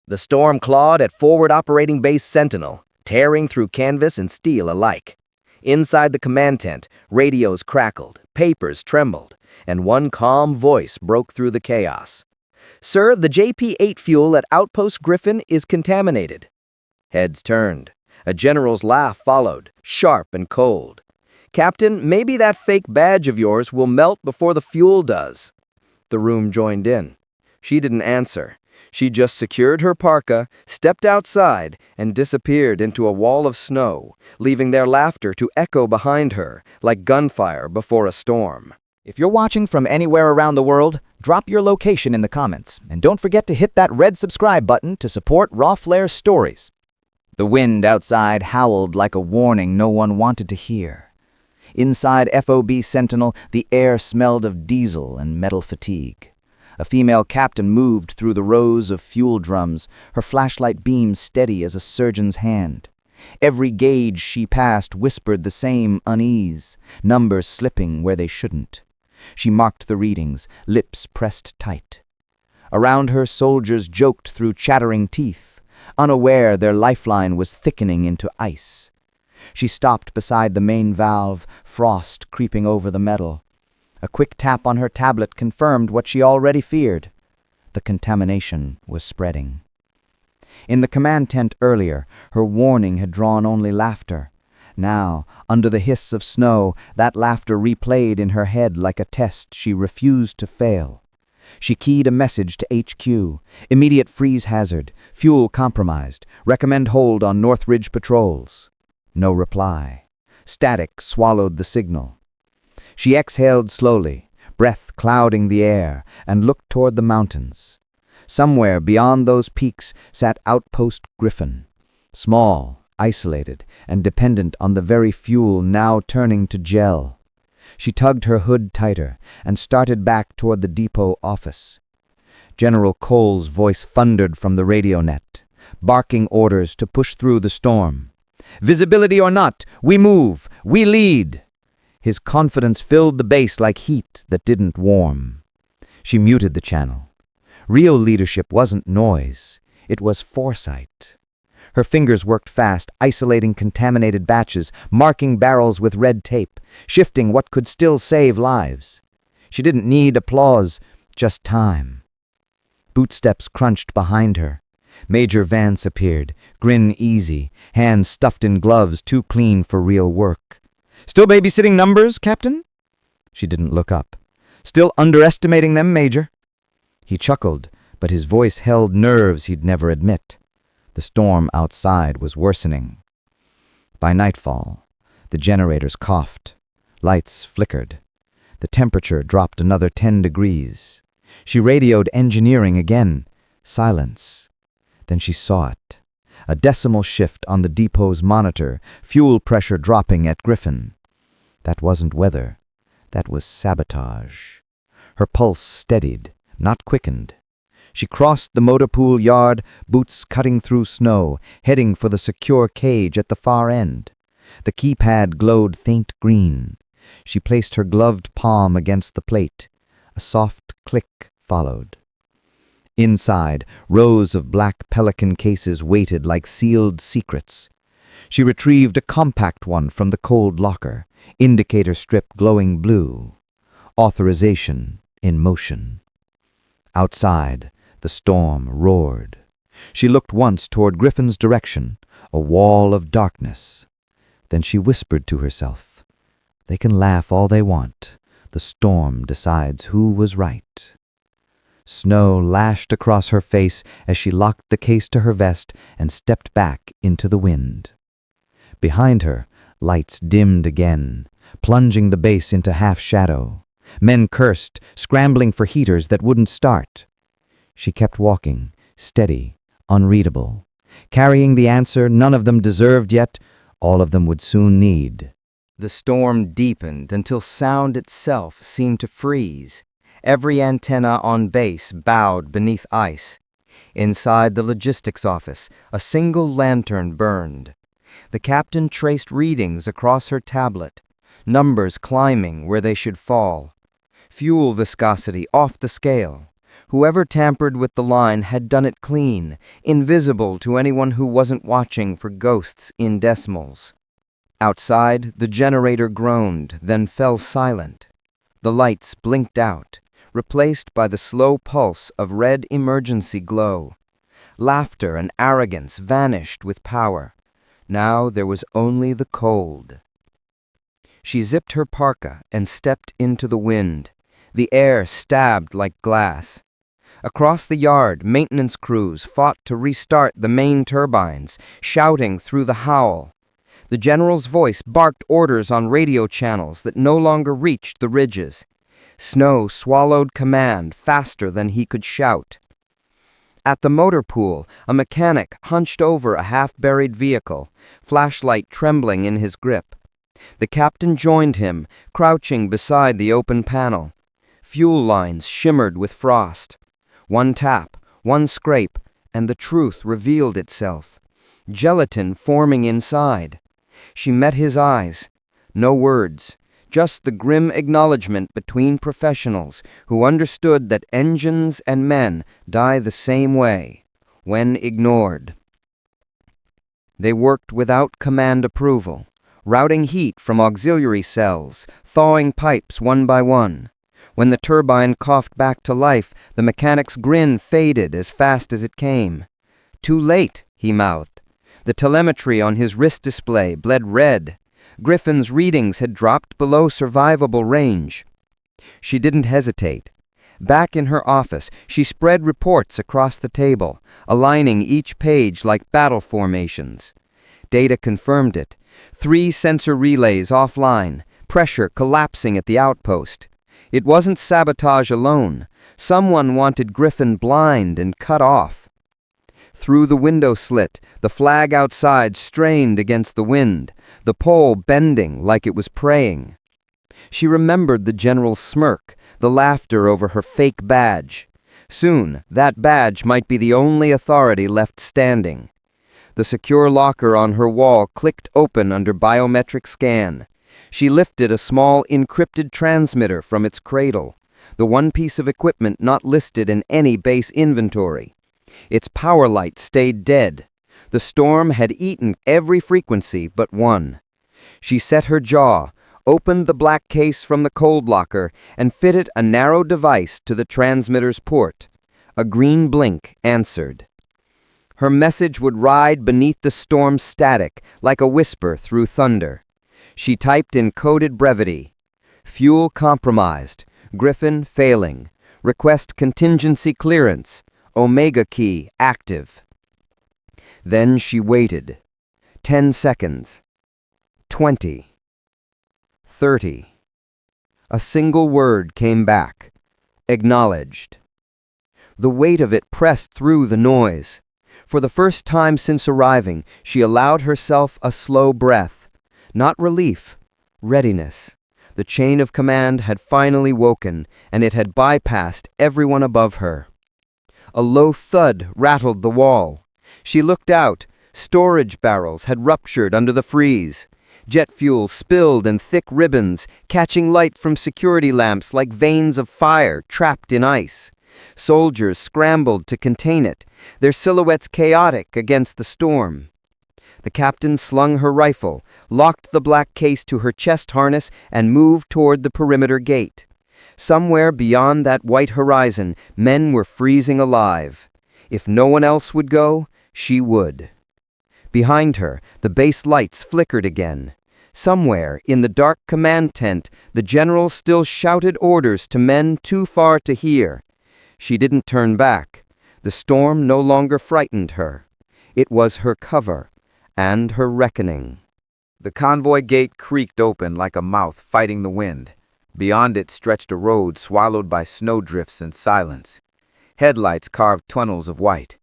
The storm clawed at Forward Operating Base Sentinel, tearing through canvas and steel alike. Inside the command tent, radios crackled, papers trembled, and one calm voice broke through the chaos. "Sir, the JP-8 fuel at Outpost Griffin is contaminated." Heads turned. A general's laugh followed, sharp and cold. "Captain, maybe that fake badge of yours will melt before the fuel does." The room joined in. She didn't answer. She just secured her parka, stepped outside, and disappeared into a wall of snow, leaving their laughter to echo behind her like gunfire before a storm. If you're watching from anywhere around the world, drop your location in the comments, and don't forget to hit that red subscribe button to support RawFlare Stories. The wind outside howled like a warning no one wanted to hear. Inside FOB Sentinel, the air smelled of diesel and metal fatigue. A female captain moved through the rows of fuel drums, her flashlight beam steady as a surgeon's hand. Every gauge she passed whispered the same unease, numbers slipping where they shouldn't. She marked the readings, lips pressed tight. Around her, soldiers joked through chattering teeth, unaware their lifeline was thickening into ice. She stopped beside the main valve, frost creeping over the metal. A quick tap on her tablet confirmed what she already feared. The contamination was spreading. In the command tent earlier, her warning had drawn only laughter. Now, under the hiss of snow, that laughter replayed in her head like a test she refused to fail. She keyed a message to HQ. Immediate freeze hazard. Fuel compromised. Recommend hold on Northridge patrols. No reply. Static swallowed the signal. She exhaled slowly, breath clouding the air, and looked toward the mountains. Somewhere beyond those peaks sat Outpost Griffin, small, isolated, and dependent on the very fuel now turning to gel. She tugged her hood tighter and started back toward the depot office. General Cole's voice thundered from the radio net, barking orders to push through the storm. "Visibility or not, we move, we lead." His confidence filled the base like heat that didn't warm. She muted the channel. Real leadership wasn't noise, it was foresight. Her fingers worked fast, isolating contaminated batches, marking barrels with red tape, shifting what could still save lives. She didn't need applause, just time. Bootsteps crunched behind her. Major Vance appeared, grin easy, hands stuffed in gloves too clean for real work. "Still babysitting numbers, Captain?" She didn't look up. "Still underestimating them, Major?" He chuckled, but his voice held nerves he'd never admit. The storm outside was worsening. By nightfall, the generators coughed. Lights flickered. The temperature dropped another 10 degrees. She radioed engineering again. Silence. Then she saw it. A decimal shift on the depot's monitor, fuel pressure dropping at Griffin. That wasn't weather. That was sabotage. Her pulse steadied, not quickened. She crossed the motor pool yard, boots cutting through snow, heading for the secure cage at the far end. The keypad glowed faint green. She placed her gloved palm against the plate. A soft click followed. Inside, rows of black Pelican cases waited like sealed secrets. She retrieved a compact one from the cold locker, indicator strip glowing blue. Authorization in motion. Outside, the storm roared. She looked once toward Griffin's direction, a wall of darkness. Then she whispered to herself, "They can laugh all they want. The storm decides who was right." Snow lashed across her face as she locked the case to her vest and stepped back into the wind. Behind her, lights dimmed again, plunging the base into half-shadow. Men cursed, scrambling for heaters that wouldn't start. She kept walking, steady, unreadable, carrying the answer none of them deserved yet, all of them would soon need. The storm deepened until sound itself seemed to freeze. Every antenna on base bowed beneath ice. Inside the logistics office, a single lantern burned. The captain traced readings across her tablet, numbers climbing where they should fall. Fuel viscosity off the scale. Whoever tampered with the line had done it clean, invisible to anyone who wasn't watching for ghosts in decimals. Outside, the generator groaned, then fell silent. The lights blinked out, replaced by the slow pulse of red emergency glow. Laughter and arrogance vanished with power. Now there was only the cold. She zipped her parka and stepped into the wind. The air stabbed like glass. Across the yard, maintenance crews fought to restart the main turbines, shouting through the howl. The general's voice barked orders on radio channels that no longer reached the ridges. Snow swallowed command faster than he could shout. At the motor pool, a mechanic hunched over a half-buried vehicle, flashlight trembling in his grip. The captain joined him, crouching beside the open panel. Fuel lines shimmered with frost. One tap, one scrape, and the truth revealed itself. Gelatin forming inside. She met his eyes. No words, just the grim acknowledgement between professionals who understood that engines and men die the same way, when ignored. They worked without command approval, routing heat from auxiliary cells, thawing pipes one by one. When the turbine coughed back to life, the mechanic's grin faded as fast as it came. "Too late," he mouthed. The telemetry on his wrist display bled red. Griffin's readings had dropped below survivable range. She didn't hesitate. Back in her office, she spread reports across the table, aligning each page like battle formations. Data confirmed it. 3 sensor relays offline, pressure collapsing at the outpost. It wasn't sabotage alone. Someone wanted Griffin blind and cut off. Through the window slit, the flag outside strained against the wind, the pole bending like it was praying. She remembered the general's smirk, the laughter over her fake badge. Soon, that badge might be the only authority left standing. The secure locker on her wall clicked open under biometric scan. She lifted a small encrypted transmitter from its cradle, the one piece of equipment not listed in any base inventory. Its power light stayed dead. The storm had eaten every frequency but one. She set her jaw, opened the black case from the cold locker, and fitted a narrow device to the transmitter's port. A green blink answered. Her message would ride beneath the storm's static like a whisper through thunder. She typed in coded brevity. Fuel compromised. Griffin failing. Request contingency clearance. Omega key active. Then she waited. 10 seconds. 20. 30. A single word came back. Acknowledged. The weight of it pressed through the noise. For the first time since arriving, she allowed herself a slow breath. Not relief, readiness. The chain of command had finally woken, and it had bypassed everyone above her. A low thud rattled the wall. She looked out. Storage barrels had ruptured under the freeze. Jet fuel spilled in thick ribbons, catching light from security lamps like veins of fire trapped in ice. Soldiers scrambled to contain it, their silhouettes chaotic against the storm. The captain slung her rifle, locked the black case to her chest harness, and moved toward the perimeter gate. Somewhere beyond that white horizon, men were freezing alive. If no one else would go, she would. Behind her, the base lights flickered again. Somewhere, in the dark command tent, the general still shouted orders to men too far to hear. She didn't turn back. The storm no longer frightened her. It was her cover, and her reckoning. The convoy gate creaked open like a mouth fighting the wind. Beyond it stretched a road swallowed by snowdrifts and silence. Headlights carved tunnels of white.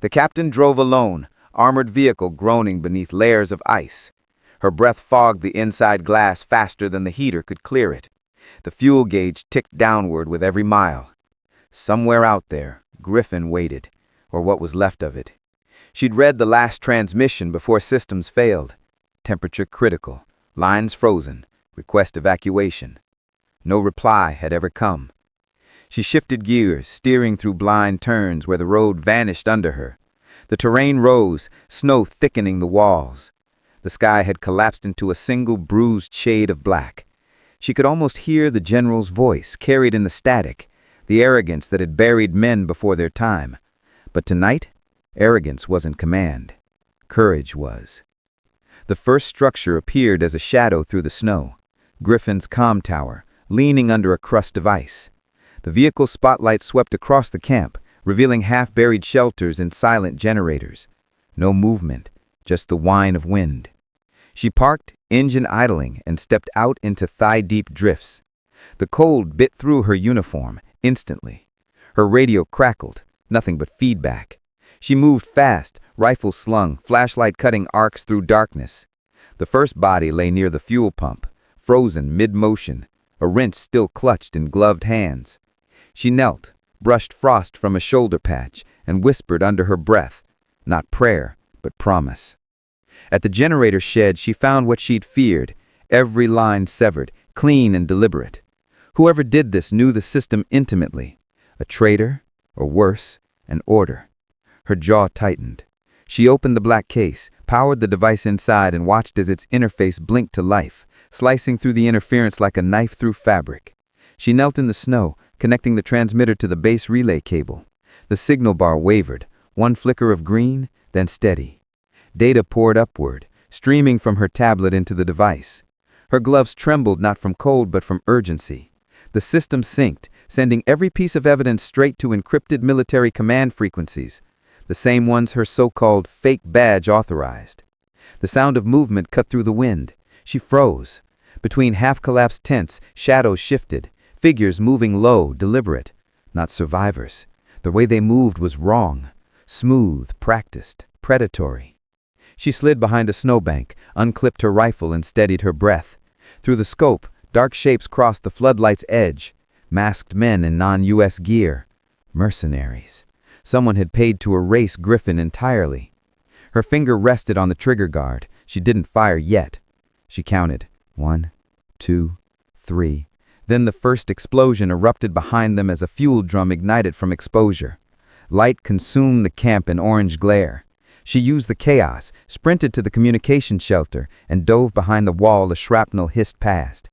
The captain drove alone, armored vehicle groaning beneath layers of ice. Her breath fogged the inside glass faster than the heater could clear it. The fuel gauge ticked downward with every mile. Somewhere out there, Griffin waited, or what was left of it. She'd read the last transmission before systems failed. Temperature critical, lines frozen, request evacuation. No reply had ever come. She shifted gears, steering through blind turns where the road vanished under her. The terrain rose, snow thickening the walls. The sky had collapsed into a single bruised shade of black. She could almost hear the general's voice carried in the static, the arrogance that had buried men before their time. But tonight, arrogance wasn't command. Courage was. The first structure appeared as a shadow through the snow. Griffin's comm tower, leaning under a crust of ice. The vehicle's spotlight swept across the camp, revealing half-buried shelters and silent generators. No movement, just the whine of wind. She parked, engine idling, and stepped out into thigh-deep drifts. The cold bit through her uniform, instantly. Her radio crackled, nothing but feedback. She moved fast, rifle slung, flashlight cutting arcs through darkness. The first body lay near the fuel pump, frozen mid-motion, a wrench still clutched in gloved hands. She knelt, brushed frost from a shoulder patch, and whispered under her breath, not prayer, but promise. At the generator shed, she found what she'd feared, every line severed, clean and deliberate. Whoever did this knew the system intimately. A traitor, or worse, an order. Her jaw tightened. She opened the black case, powered the device inside, and watched as its interface blinked to life, slicing through the interference like a knife through fabric. She knelt in the snow, connecting the transmitter to the base relay cable. The signal bar wavered, one flicker of green, then steady. Data poured upward, streaming from her tablet into the device. Her gloves trembled not from cold but from urgency. The system synced, sending every piece of evidence straight to encrypted military command frequencies, the same ones her so-called fake badge authorized. The sound of movement cut through the wind. She froze. Between half-collapsed tents, shadows shifted, figures moving low, deliberate. Not survivors. The way they moved was wrong. Smooth, practiced, predatory. She slid behind a snowbank, unclipped her rifle, and steadied her breath. Through the scope, dark shapes crossed the floodlight's edge. Masked men in non-US gear. Mercenaries. Someone had paid to erase Griffin entirely. Her finger rested on the trigger guard. She didn't fire yet. She counted. 1, 2, 3. Then the first explosion erupted behind them as a fuel drum ignited from exposure. Light consumed the camp in orange glare. She used the chaos, sprinted to the communication shelter, and dove behind the wall as shrapnel hissed past.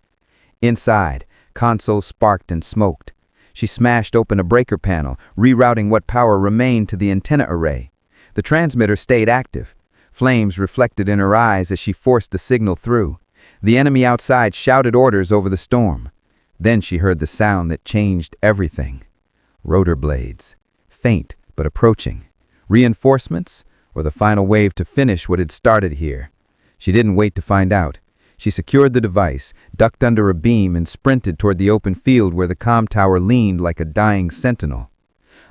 Inside, console sparked and smoked. She smashed open a breaker panel, rerouting what power remained to the antenna array. The transmitter stayed active. Flames reflected in her eyes as she forced the signal through. The enemy outside shouted orders over the storm. Then she heard the sound that changed everything. Rotor blades. Faint, but approaching. Reinforcements, or the final wave to finish what had started here. She didn't wait to find out. She secured the device, ducked under a beam, and sprinted toward the open field where the comm tower leaned like a dying sentinel.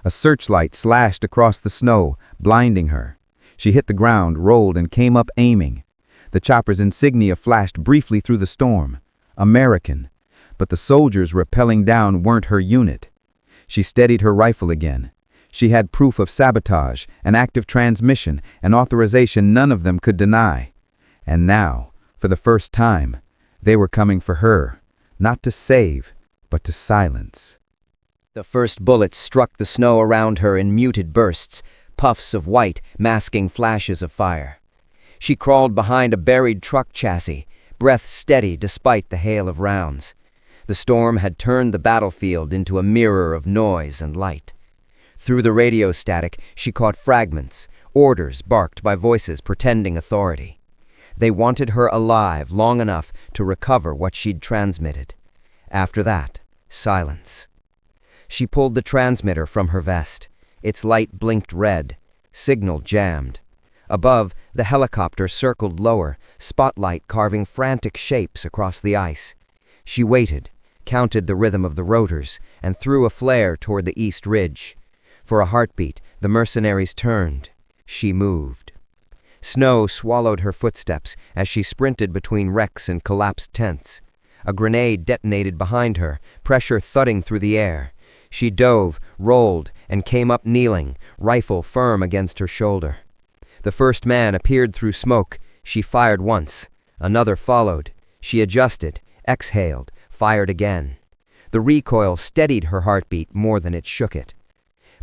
A searchlight slashed across the snow, blinding her. She hit the ground, rolled, and came up aiming. The chopper's insignia flashed briefly through the storm. American. But the soldiers rappelling down weren't her unit. She steadied her rifle again. She had proof of sabotage, an active transmission, an authorization none of them could deny. And now, for the first time, they were coming for her, not to save, but to silence. The first bullets struck the snow around her in muted bursts, puffs of white masking flashes of fire. She crawled behind a buried truck chassis, breath steady despite the hail of rounds. The storm had turned the battlefield into a mirror of noise and light. Through the radio static, she caught fragments, orders barked by voices pretending authority. They wanted her alive long enough to recover what she'd transmitted. After that, silence. She pulled the transmitter from her vest. Its light blinked red. Signal jammed. Above, the helicopter circled lower, spotlight carving frantic shapes across the ice. She waited, counted the rhythm of the rotors, and threw a flare toward the east ridge. For a heartbeat, the mercenaries turned. She moved. Snow swallowed her footsteps as she sprinted between wrecks and collapsed tents. A grenade detonated behind her, pressure thudding through the air. She dove, rolled, and came up kneeling, rifle firm against her shoulder. The first man appeared through smoke. She fired once. Another followed. She adjusted, exhaled, fired again. The recoil steadied her heartbeat more than it shook it.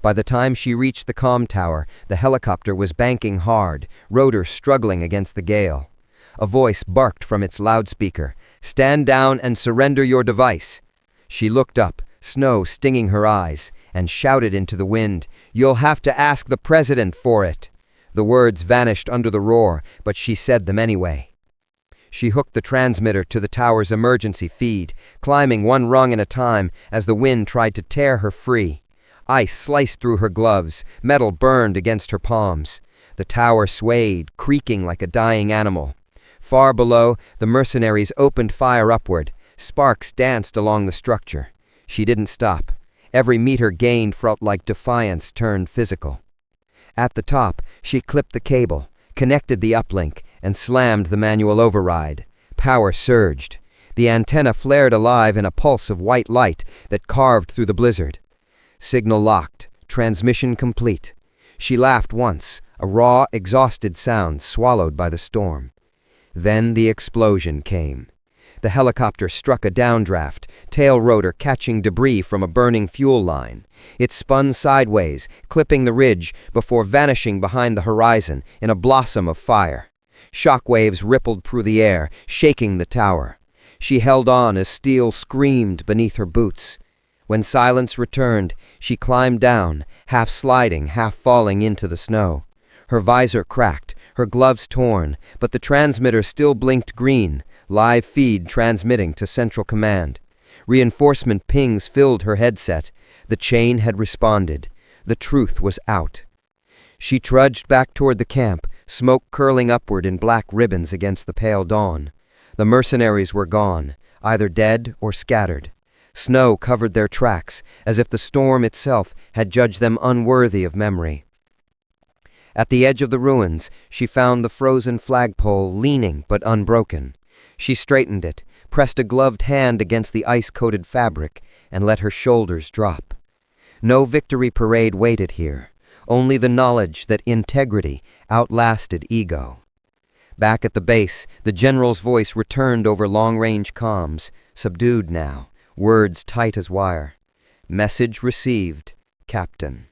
By the time she reached the comm tower, the helicopter was banking hard, rotors struggling against the gale. A voice barked from its loudspeaker, "Stand down and surrender your device." She looked up, snow stinging her eyes, and shouted into the wind, "You'll have to ask the president for it." The words vanished under the roar, but she said them anyway. She hooked the transmitter to the tower's emergency feed, climbing one rung at a time as the wind tried to tear her free. Ice sliced through her gloves, metal burned against her palms. The tower swayed, creaking like a dying animal. Far below, the mercenaries opened fire upward. Sparks danced along the structure. She didn't stop. Every meter gained felt like defiance turned physical. At the top, she clipped the cable, connected the uplink, and slammed the manual override. Power surged. The antenna flared alive in a pulse of white light that carved through the blizzard. Signal locked, transmission complete. She laughed once, a raw, exhausted sound swallowed by the storm. Then the explosion came. The helicopter struck a downdraft, tail rotor catching debris from a burning fuel line. It spun sideways, clipping the ridge before vanishing behind the horizon in a blossom of fire. Shockwaves rippled through the air, shaking the tower. She held on as steel screamed beneath her boots. When silence returned, she climbed down, half sliding, half falling into the snow. Her visor cracked, her gloves torn, but the transmitter still blinked green, live feed transmitting to Central Command. Reinforcement pings filled her headset. The chain had responded. The truth was out. She trudged back toward the camp, smoke curling upward in black ribbons against the pale dawn. The mercenaries were gone, either dead or scattered. Snow covered their tracks, as if the storm itself had judged them unworthy of memory. At the edge of the ruins, she found the frozen flagpole leaning but unbroken. She straightened it, pressed a gloved hand against the ice-coated fabric, and let her shoulders drop. No victory parade waited here, only the knowledge that integrity outlasted ego. Back at the base, the general's voice returned over long-range comms, subdued now, words tight as wire. "Message received, Captain."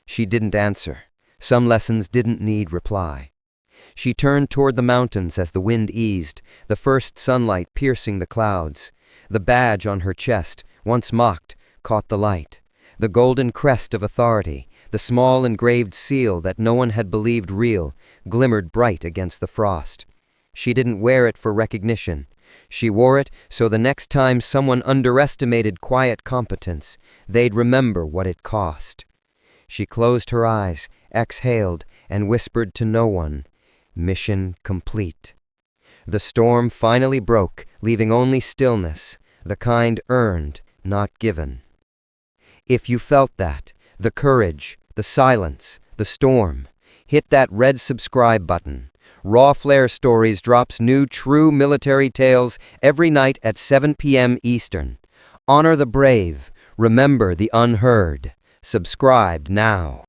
She didn't answer. Some lessons didn't need reply. She turned toward the mountains as the wind eased, the first sunlight piercing the clouds. The badge on her chest, once mocked, caught the light. The golden crest of authority, the small engraved seal that no one had believed real, glimmered bright against the frost. She didn't wear it for recognition. She wore it so the next time someone underestimated quiet competence, they'd remember what it cost. She closed her eyes, exhaled, and whispered to no one, "Mission complete." The storm finally broke, leaving only stillness, the kind earned, not given. If you felt that, the courage, the silence, the storm, hit that red subscribe button. RawFlare Stories drops new true military tales every night at 7 p.m. Eastern. Honor the brave, remember the unheard. Subscribe now.